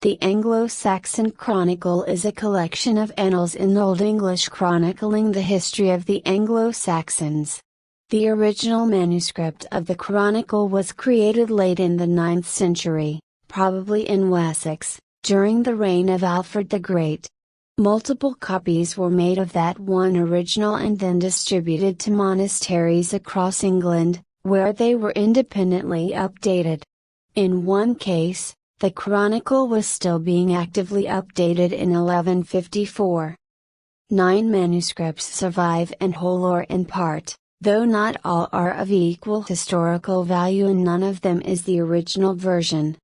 The Anglo-Saxon Chronicle is a collection of annals in Old English chronicling the history of the Anglo-Saxons. The original manuscript of the Chronicle was created late in the 9th century, probably in Wessex, during the reign of Alfred the Great. Multiple copies were made of that one original and then distributed to monasteries across England, where they were independently updated. In one case, the Chronicle was still being actively updated in 1154. 9 manuscripts survive in whole or in part, though not all are of equal historical value and none of them is the original version.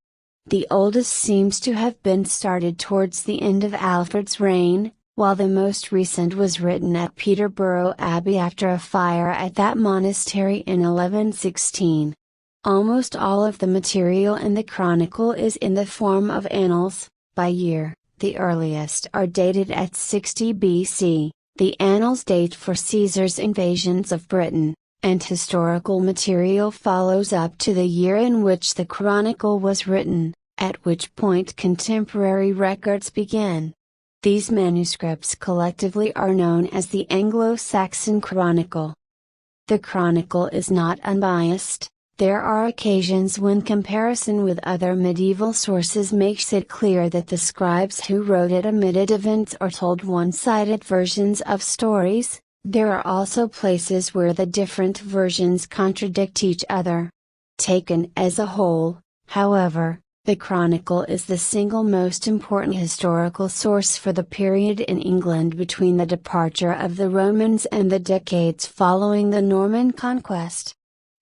The oldest seems to have been started towards the end of Alfred's reign, while the most recent was written at Peterborough Abbey after a fire at that monastery in 1116. Almost all of the material in the Chronicle is in the form of annals, by year. The earliest are dated at 60 BC, the annals date for Caesar's invasions of Britain, and historical material follows up to the year in which the Chronicle was written, at which point contemporary records begin. These manuscripts collectively are known as the Anglo-Saxon Chronicle. The Chronicle is not unbiased. There are occasions when comparison with other medieval sources makes it clear that the scribes who wrote it omitted events or told one-sided versions of stories. There are also places where the different versions contradict each other. Taken as a whole, however, the Chronicle is the single most important historical source for the period in England between the departure of the Romans and the decades following the Norman conquest.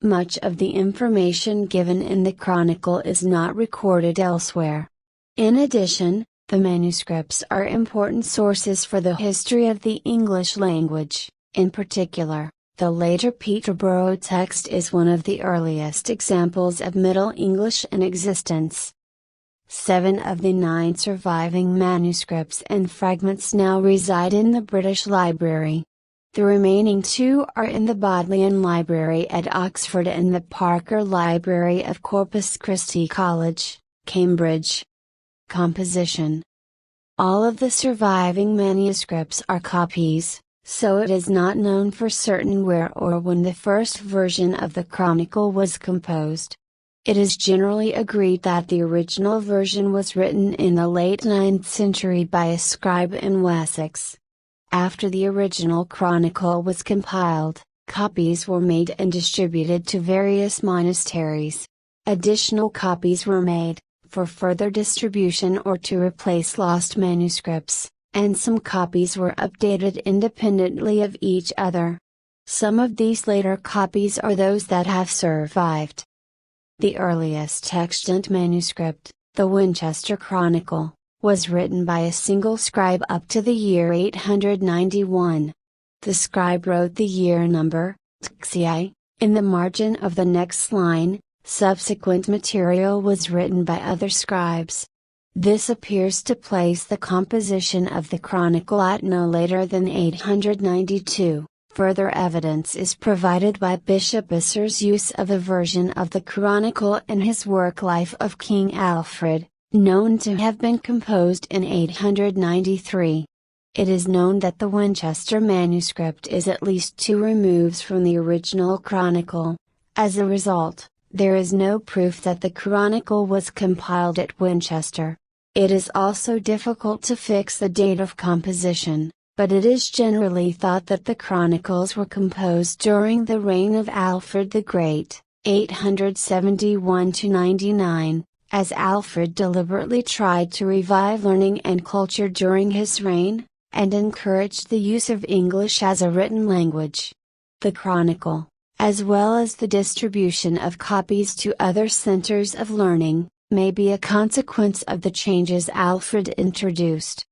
Much of the information given in the Chronicle is not recorded elsewhere. In addition, the manuscripts are important sources for the history of the English language. In particular, the later Peterborough text is one of the earliest examples of Middle English in existence. 7 of the 9 surviving manuscripts and fragments now reside in the British Library. The remaining 2 are in the Bodleian Library at Oxford and the Parker Library of Corpus Christi College, Cambridge. Composition. All of the surviving manuscripts are copies, so it is not known for certain where or when the first version of the Chronicle was composed. It is generally agreed that the original version was written in the late 9th century by a scribe in Wessex. After the original Chronicle was compiled, copies were made and distributed to various monasteries. Additional copies were made, for further distribution or to replace lost manuscripts, and some copies were updated independently of each other. Some of these later copies are those that have survived. The earliest extant manuscript, the Winchester Chronicle, was written by a single scribe up to the year 891. The scribe wrote the year number, Txi, in the margin of the next line. Subsequent material was written by other scribes. This appears to place the composition of the Chronicle at no later than 892. Further evidence is provided by Bishop Isser's use of a version of the Chronicle in his work Life of King Alfred, known to have been composed in 893. It is known that the Winchester manuscript is at least 2 removes from the original Chronicle. As a result, there is no proof that the Chronicle was compiled at Winchester. It is also difficult to fix the date of composition, but it is generally thought that the Chronicles were composed during the reign of Alfred the Great, 871–99. As Alfred deliberately tried to revive learning and culture during his reign, and encouraged the use of English as a written language. The Chronicle, as well as the distribution of copies to other centers of learning, may be a consequence of the changes Alfred introduced.